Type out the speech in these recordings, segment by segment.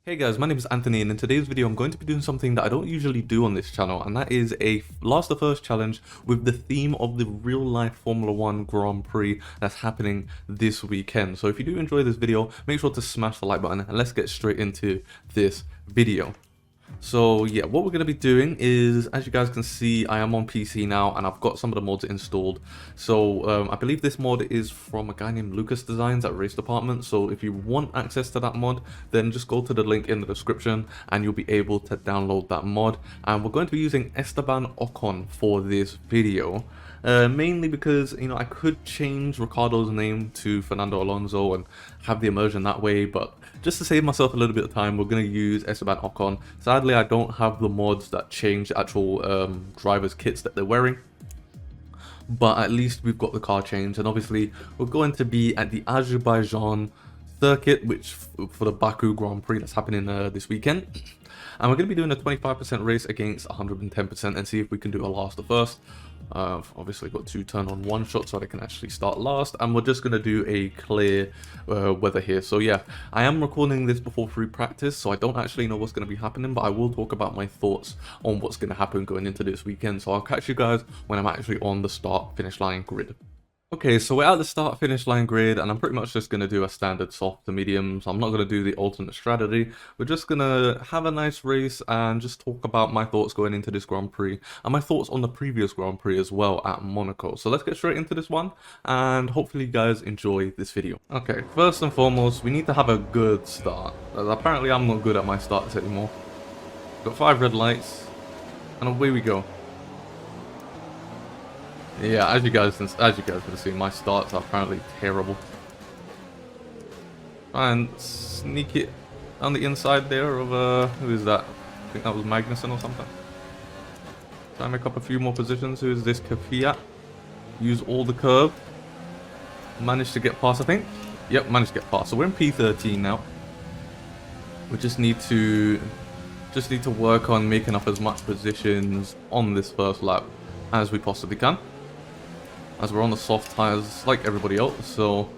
Hey guys, my name is Anthony, and in today's video I'm going to be doing something that I don't usually do on this channel, and that is a last to first challenge with the theme of the real life Formula 1 Grand Prix that's happening this weekend. So if you do enjoy this video, make sure to smash the like button and let's get straight into this video. So yeah, what we're going to be doing is, as you guys can see, I am on PC now and I've got some of the mods installed. So I believe this mod is from a guy named Lucas Designs at Race Department. So if you want access to that mod, then just go to the link in the description and you'll be able to download that mod. And we're going to be using Esteban Ocon for this video. Mainly because, you know, I could change Ricardo's name to Fernando Alonso and have the immersion that way, but just to save myself a little bit of time, we're going to use Esteban Ocon. Sadly, I don't have the mods that change the actual drivers' kits that they're wearing, but at least we've got the car change. And obviously, we're going to be at the Azerbaijan circuit, which for the Baku Grand Prix that's happening this weekend. And we're going to be doing a 25% race against 110% and see if we can do a last to first. Obviously got to turn on one shot so I can actually start last, and we're just going to do a clear weather here. So yeah, I am recording this before free practice, so I don't actually know what's going to be happening, but I will talk about my thoughts on what's going to happen going into this weekend. So I'll catch you guys when I'm actually on the start finish line grid. Okay, so we're at the start finish line grid, and I'm pretty much just going to do a standard soft to medium, so I'm not going to do the alternate strategy. We're just going to have a nice race and just talk about my thoughts going into this Grand Prix, and my thoughts on the previous Grand Prix as well at Monaco. So let's get straight into this one, and hopefully you guys enjoy this video. Okay, first and foremost, we need to have a good start, as apparently I'm not good at my starts anymore. Got 5 red lights, and away we go. Yeah, as you guys can see, my starts are apparently terrible. Try and sneak it on the inside there of who is that? I think that was Magnussen or something. Try and make up a few more positions. Who is this? Kvyat. Use all the curve. Managed to get past, I think. Yep, managed to get past. So we're in P13 now. We just need to work on making up as much positions on this first lap as we possibly can, as we're on the soft tires like everybody else, so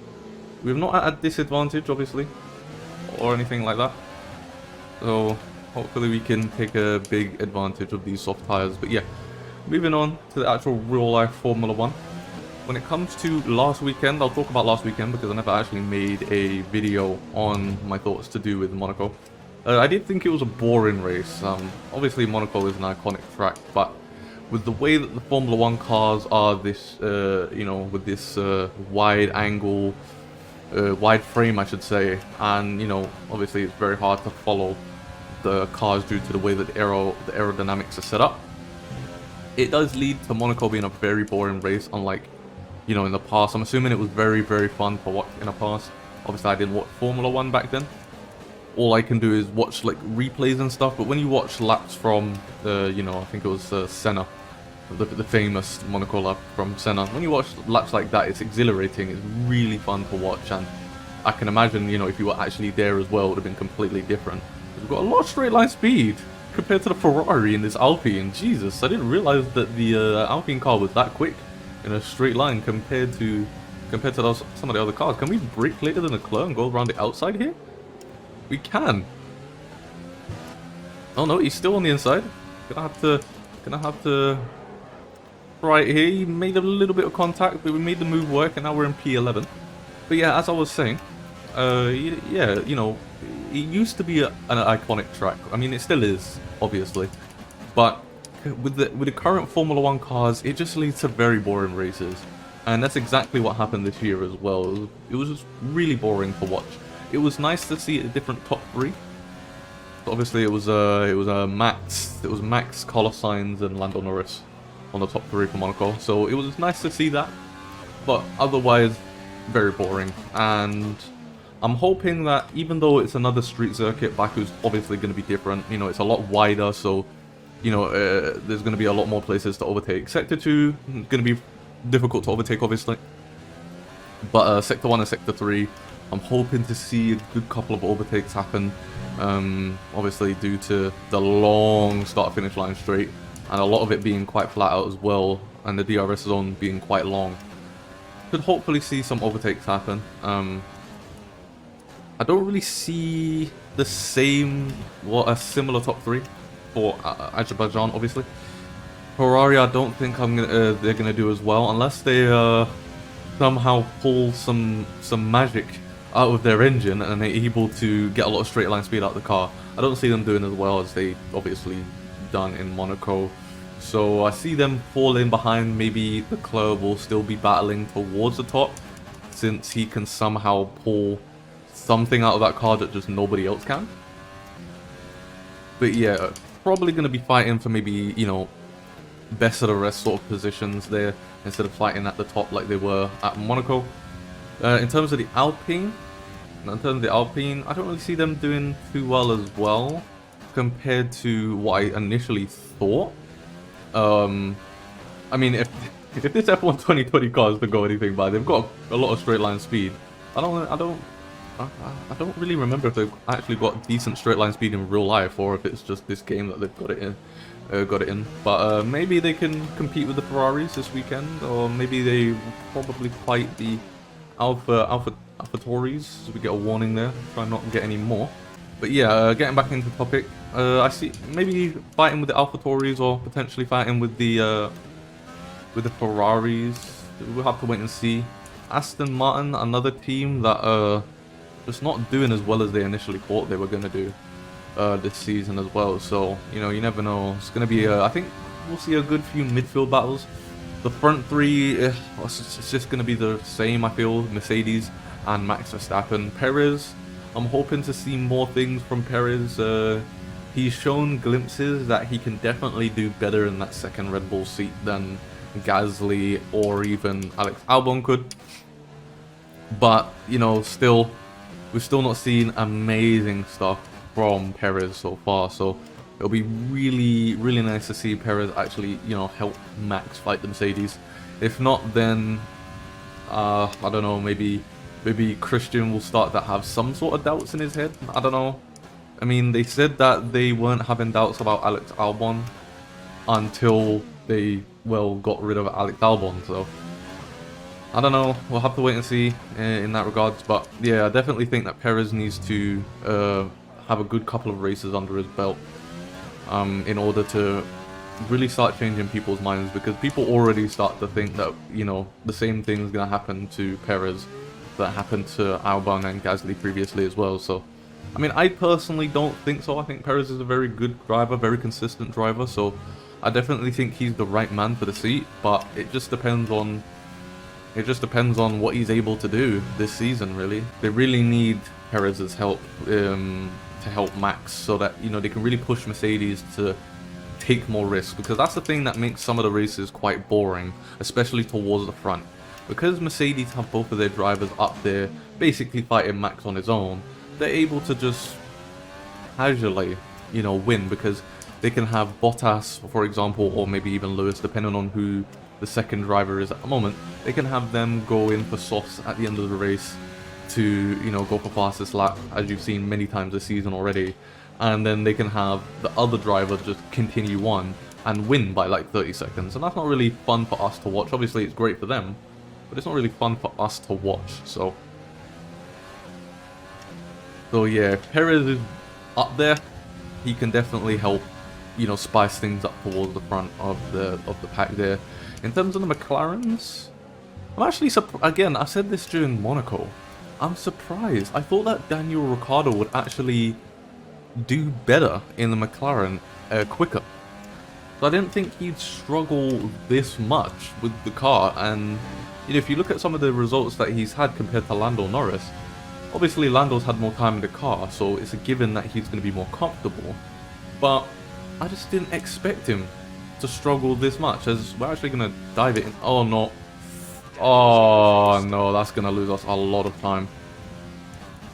we're not at a disadvantage obviously or anything like that, so hopefully we can take a big advantage of these soft tires. But yeah, moving on to the actual real life Formula 1. When it comes to last weekend, I'll talk about last weekend because I never actually made a video on my thoughts to do with Monaco. I did think it was a boring race. Obviously Monaco is an iconic track, but with the way that the Formula 1 cars are this, you know, with this wide angle, wide frame I should say, and you know, obviously it's very hard to follow the cars due to the way that the aerodynamics are set up. It does lead to Monaco being a very boring race, unlike, you know, in the past. I'm assuming it was very, very fun to watch in the past. Obviously I didn't watch Formula 1 back then. All I can do is watch like replays and stuff, but when you watch laps from, you know, I think it was Senna, the famous Monaco lap from Senna, when you watch laps like that, it's exhilarating, it's really fun to watch, and I can imagine, you know, if you were actually there as well, it would have been completely different. We've got a lot of straight line speed compared to the Ferrari in this Alpine. Jesus, I didn't realize that the Alpine car was that quick in a straight line compared to some of the other cars. Can we brake later than Leclerc and go around the outside here? We can. Oh no, he's still on the inside. Gonna have to. Right here, he made a little bit of contact, but we made the move work, and now we're in P11. But yeah, as I was saying, yeah, you know, it used to be an iconic track. I mean, it still is, obviously, but with the current Formula 1 cars, it just leads to very boring races, and that's exactly what happened this year as well. It was just really boring to watch. It was nice to see a different top 3. So obviously, it was Max, Carlos Sainz, and Lando Norris on the top 3 for Monaco. So it was nice to see that, but otherwise, very boring. And I'm hoping that even though it's another street circuit, Baku's obviously going to be different. You know, it's a lot wider, so you know, there's going to be a lot more places to overtake. Sector 2 is going to be difficult to overtake, obviously, but Sector 1 and Sector 3. I'm hoping to see a good couple of overtakes happen, obviously due to the long start-finish line straight, and a lot of it being quite flat out as well, and the DRS zone being quite long. Could hopefully see some overtakes happen. I don't really see the same, well, a similar top 3 for Azerbaijan, obviously. Ferrari, I don't think they're gonna do as well unless they somehow pull some magic out of their engine and they're able to get a lot of straight line speed out of the car. I don't see them doing as well as they obviously done in Monaco. So I see them falling behind. Maybe Leclerc will still be battling towards the top since he can somehow pull something out of that car that just nobody else can. But yeah, probably going to be fighting for maybe, you know, best of the rest sort of positions there instead of fighting at the top like they were at Monaco. In terms of the Alpine, I don't really see them doing too well as well compared to what I initially thought. I mean, if this F1 2020 car is to go anything by, they've got a lot of straight line speed. I don't really remember if they've actually got decent straight line speed in real life, or if it's just this game that they've got it in. But maybe they can compete with the Ferraris this weekend, or maybe they probably fight the AlphaTauris. So we get a warning there. Try not to get any more. But yeah, getting back into the topic, I see maybe fighting with the AlphaTauris or potentially fighting with the Ferraris. We'll have to wait and see. Aston Martin, another team that just not doing as well as they initially thought they were going to do this season as well. So, you know, you never know. It's going to be, I think we'll see a good few midfield battles. The front three, it's just going to be the same, I feel. Mercedes and Max Verstappen. Perez, I'm hoping to see more things from Perez. He's shown glimpses that he can definitely do better in that second Red Bull seat than Gasly or even Alex Albon could. But, you know, we've still not seen amazing stuff from Perez so far. So it'll be really, really nice to see Perez actually, you know, help Max fight the Mercedes. If not, then I don't know, maybe Christian will start to have some sort of doubts in his head. I don't know. I mean, they said that they weren't having doubts about Alex Albon until they, well, got rid of Alex Albon. So I don't know. We'll have to wait and see in that regards. But yeah, I definitely think that Perez needs to have a good couple of races under his belt in order to really start changing people's minds, because people already start to think that, you know, the same thing is going to happen to Perez that happened to Albon and Gasly previously as well. So, I mean, I personally don't think so. I think Perez is a very good driver, very consistent driver. So, I definitely think he's the right man for the seat. But it just depends on what he's able to do this season. Really, they really need Perez's help to help Max, so that, you know, they can really push Mercedes to take more risks, because that's the thing that makes some of the races quite boring, especially towards the front. Because Mercedes have both of their drivers up there basically fighting Max on his own, they're able to just casually, you know, win, because they can have Bottas, for example, or maybe even Lewis, depending on who the second driver is at the moment. They can have them go in for softs at the end of the race to, you know, go for fastest lap, as you've seen many times this season already. And then they can have the other driver just continue on and win by like 30 seconds. And that's not really fun for us to watch. Obviously, it's great for them, but it's not really fun for us to watch. So yeah, if Perez is up there, he can definitely help, you know, spice things up towards the front of the pack there. In terms of the McLarens, I'm actually again, I said this during Monaco, I'm surprised. I thought that Daniel Ricciardo would actually do better in the McLaren quicker. So I didn't think he'd struggle this much with the car. And, you know, if you look at some of the results that he's had compared to Lando Norris, obviously Lando's had more time in the car, so it's a given that he's going to be more comfortable. But I just didn't expect him to struggle this much, as we're actually going to dive it in. Oh no. Oh no, that's going to lose us a lot of time.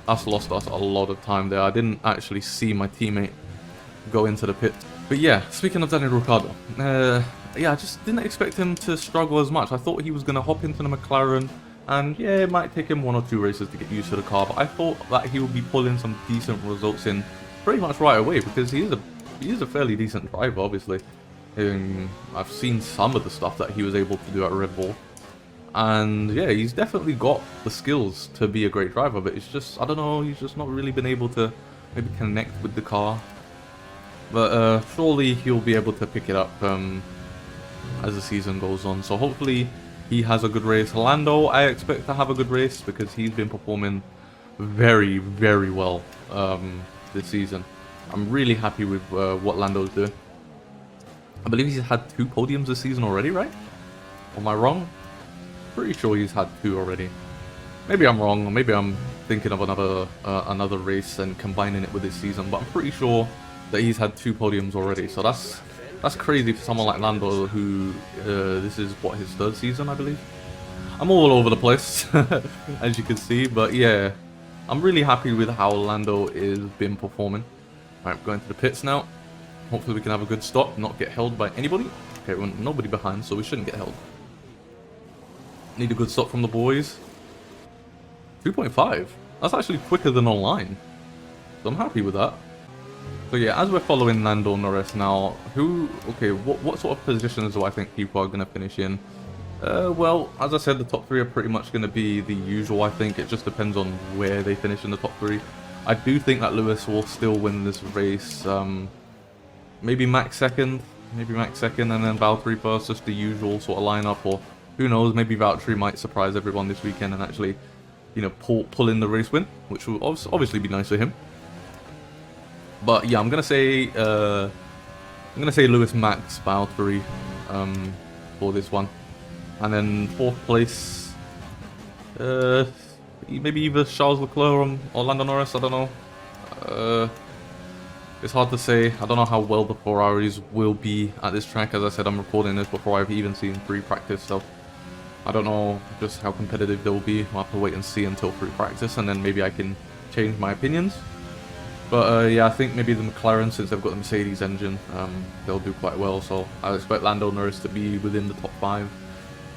That's lost us a lot of time there. I didn't actually see my teammate go into the pit. But yeah, speaking of Daniel Ricciardo, yeah, I just didn't expect him to struggle as much. I thought he was going to hop into the McLaren, and yeah, it might take him 1 or 2 races to get used to the car, but I thought that he would be pulling some decent results in pretty much right away, because he is a fairly decent driver, obviously. I've seen some of the stuff that he was able to do at Red Bull. And yeah, he's definitely got the skills to be a great driver, but it's just, I don't know, he's just not really been able to maybe connect with the car. But surely he'll be able to pick it up as the season goes on. So hopefully he has a good race. Lando, I expect to have a good race because he's been performing very, very well this season. I'm really happy with what Lando's doing. I believe he's had 2 podiums this season already, right? Am I wrong? Pretty sure he's had 2 already. Maybe I'm wrong, or maybe I'm thinking of another race and combining it with this season. But I'm pretty sure that he's had 2 podiums already. So that's crazy for someone like Lando, who this is what, his 3rd season, I believe. I'm all over the place, as you can see. But yeah, I'm really happy with how Lando is been performing. All right, going to the pits now. Hopefully we can have a good stop, not get held by anybody. Okay, well, nobody behind, so we shouldn't get held. Need a good stop from the boys. 2.5. That's actually quicker than online. So I'm happy with that. So yeah, as we're following Lando Norris now, what sort of positions do I think people are going to finish in? Well, as I said, the top 3 are pretty much going to be the usual, I think. It just depends on where they finish in the top 3. I do think that Lewis will still win this race. Maybe Max second, and then Valtteri first, just the usual sort of lineup. Or who knows, maybe Valtteri might surprise everyone this weekend and actually, you know, pull in the race win, which will obviously be nice for him. But yeah, I'm gonna say Lewis, Max, Valtteri for this one, and then 4th place, maybe either Charles Leclerc or Lando Norris. I don't know. It's hard to say. I don't know how well the Ferraris will be at this track. As I said, I'm recording this before I've even seen free practice, so I don't know just how competitive they'll be. I'll have to wait and see until free practice, and then maybe I can change my opinions. But yeah, I think maybe the McLaren, since they've got the Mercedes engine, they'll do quite well. So I expect Lando Norris to be within the top 5.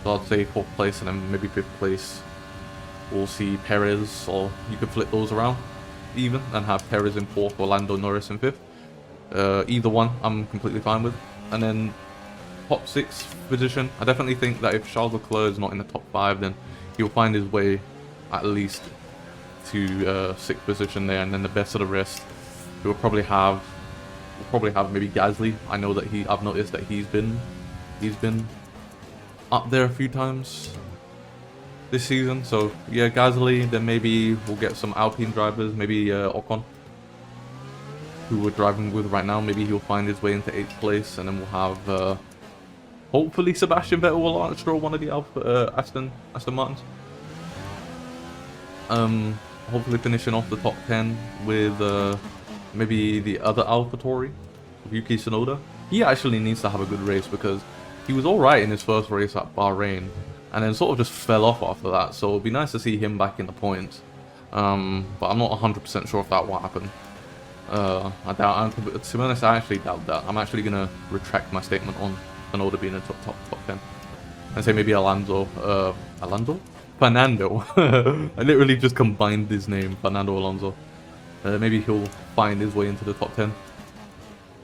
So I'd say 4th place, and then maybe 5th place. We'll see Perez, or you could flip those around even and have Perez in 4th or Lando Norris in 5th. Either one I'm completely fine with. And then top 6 position, I definitely think that if Charles Leclerc is not in the top 5, then he'll find his way at least to 6th position there, and then the best of the rest we'll probably have maybe Gasly. I know that I've noticed that he's been up there a few times this season. So yeah, Gasly. Then maybe we'll get some Alpine drivers, maybe Ocon, who we're driving with right now. Maybe he'll find his way into 8th place, and then we'll have hopefully Sebastian Vettel or Lance Stroll, one of the Aston Martins. Hopefully finishing off the top 10 with maybe the other AlphaTauri, Yuki Tsunoda. He actually needs to have a good race because he was alright in his first race at Bahrain, and then sort of just fell off after that. So it'd be nice to see him back in the points. But I'm not 100% sure if that will happen. I doubt. To be honest, I actually doubt that. I'm actually gonna retract my statement on Tsunoda being in the top 10, and say maybe Fernando. I literally just combined his name, Fernando Alonso. Maybe he'll find his way into the top 10.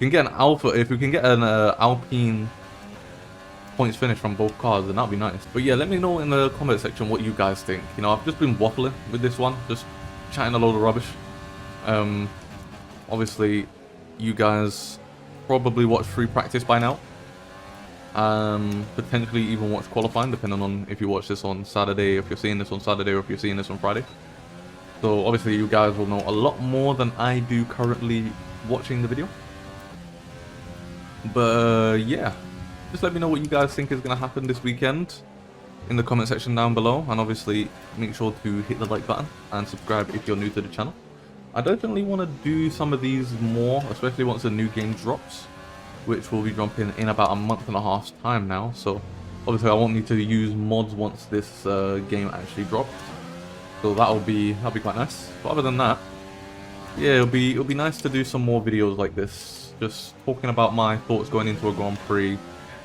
If we can get an Alpine points finish from both cars, then that'd be nice. But yeah, let me know in the comment section what you guys think. You know, I've just been waffling with this one, just chatting a load of rubbish. Obviously, you guys probably watched free practice by now. Potentially even watch qualifying, depending on if you watch this on Saturday, if you're seeing this on Saturday, or if you're seeing this on Friday. So obviously you guys will know a lot more than I do currently watching the video. But yeah, just let me know what you guys think is going to happen this weekend in the comment section down below, and obviously make sure to hit the like button and subscribe if you're new to the channel. I definitely want to do some of these more, especially once a new game drops, which will be dropping in about a month and a half's time now. So obviously I won't need to use mods once this game actually drops, so that'll be quite nice. But other than that, yeah, it'll be nice to do some more videos like this, just talking about my thoughts going into a Grand Prix,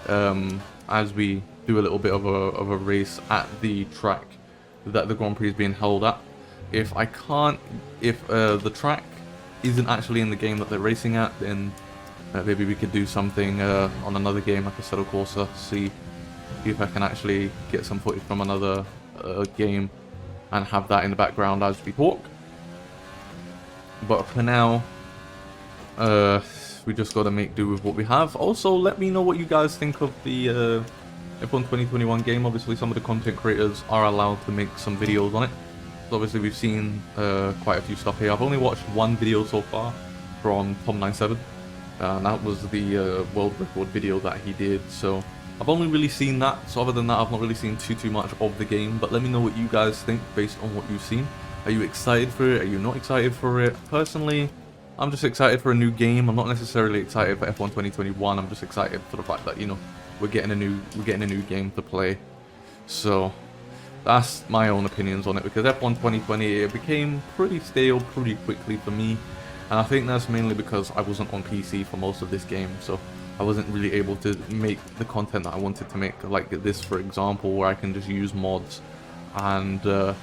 as we do a little bit of a race at the track that the Grand Prix is being held at. If the track isn't actually in the game that they're racing at, then maybe we could do something on another game like Assetto Corsa, see if I can actually get some footage from another game and have that in the background as we talk. But for now, we just gotta make do with what we have. Also, let me know what you guys think of the F1 2021 game. Obviously, some of the content creators are allowed to make some videos on it. So obviously, we've seen quite a few stuff here. I've only watched one video so far from Tom97. And that was the world record video that he did. So I've only really seen that. So other than that, I've not really seen too much of the game. But let me know what you guys think based on what you've seen. Are you excited for it? Are you not excited for it? Personally, I'm just excited for a new game. I'm not necessarily excited for F1 2021. I'm just excited for the fact that, you know, we're getting a new game to play. So that's my own opinions on it, because F1 2020, it became pretty stale pretty quickly for me. And I think that's mainly because I wasn't on PC for most of this game, so I wasn't really able to make the content that I wanted to make, like this for example, where I can just use mods and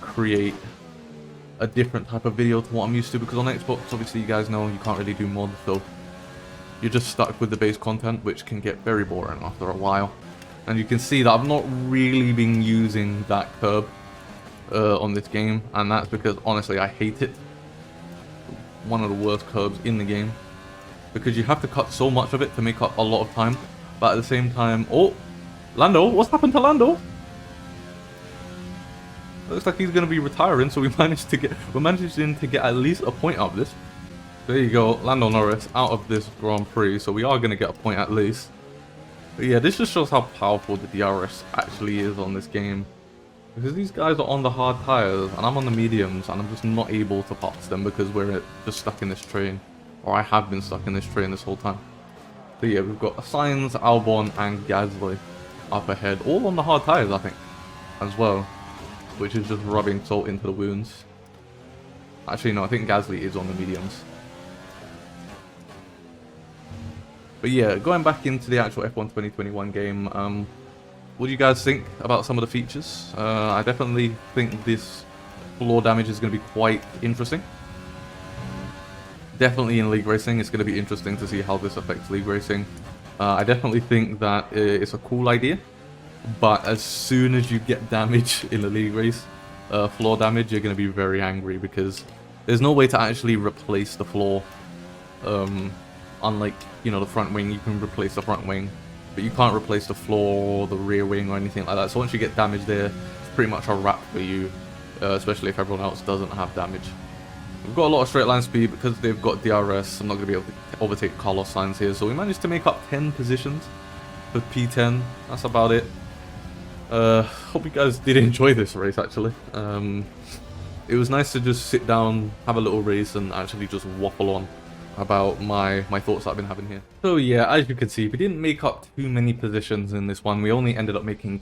create a different type of video to what I'm used to, because on Xbox, obviously you guys know, you can't really do mods, so you're just stuck with the base content, which can get very boring after a while. And you can see that I've not really been using that curb on this game, and that's because honestly I hate it. One of the worst curbs in the game, because you have to cut so much of it to make up a lot of time, but at the same time, oh, Lando, what's happened to Lando? Looks like he's going to be retiring, so we're managing to get at least a point out of this. There you go, Lando Norris out of this Grand Prix, so we are going to get a point at least. But yeah, this just shows how powerful the DRS actually is on this game. Because these guys are on the hard tires, and I'm on the mediums, and I'm just not able to pass them because we're just stuck in this train. Or I have been stuck in this train this whole time. So yeah, we've got Sainz, Albon, and Gasly up ahead, all on the hard tires, I think, as well. Which is just rubbing salt into the wounds. Actually, no, I think Gasly is on the mediums. But yeah, going back into the actual F1 2021 game, what do you guys think about some of the features? I definitely think this floor damage is going to be quite interesting. Definitely in league racing, it's going to be interesting to see how this affects league racing. I definitely think that it's a cool idea. But as soon as you get damage in the league race, floor damage, you're going to be very angry, because there's no way to actually replace the floor. Unlike, you know, the front wing, you can replace the front wing, but you can't replace the floor or the rear wing or anything like that. So once you get damage there, it's pretty much a wrap for you, especially if everyone else doesn't have damage. We've got a lot of straight line speed because they've got DRS. I'm not going to be able to overtake Carlos Sainz here, so we managed to make up 10 positions for P10. That's about it. Hope you guys did enjoy this race, actually. It was nice to just sit down, have a little race, and actually just waffle on about my thoughts that I've been having here. So yeah, as you can see, we didn't make up too many positions in this one. We only ended up making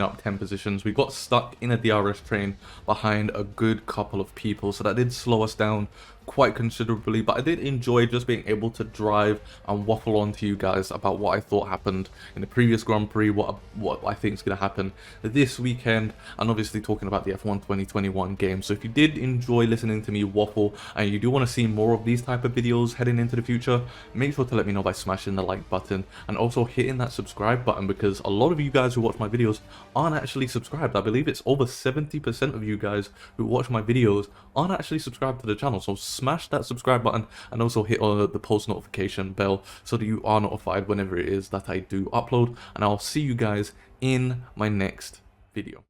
up 10 positions. We got stuck in a DRS train behind a good couple of people, so that did slow us down quite considerably, but I did enjoy just being able to drive and waffle on to you guys about what I thought happened in the previous Grand Prix, what I think is going to happen this weekend, and obviously talking about the F1 2021 game. So if you did enjoy listening to me waffle and you do want to see more of these type of videos heading into the future, make sure to let me know by smashing the like button and also hitting that subscribe button, because a lot of you guys who watch my videos aren't actually subscribed. I believe it's over 70% of you guys who watch my videos aren't actually subscribed to the channel. So smash that subscribe button and also hit the post notification bell so that you are notified whenever it is that I do upload, and I'll see you guys in my next video.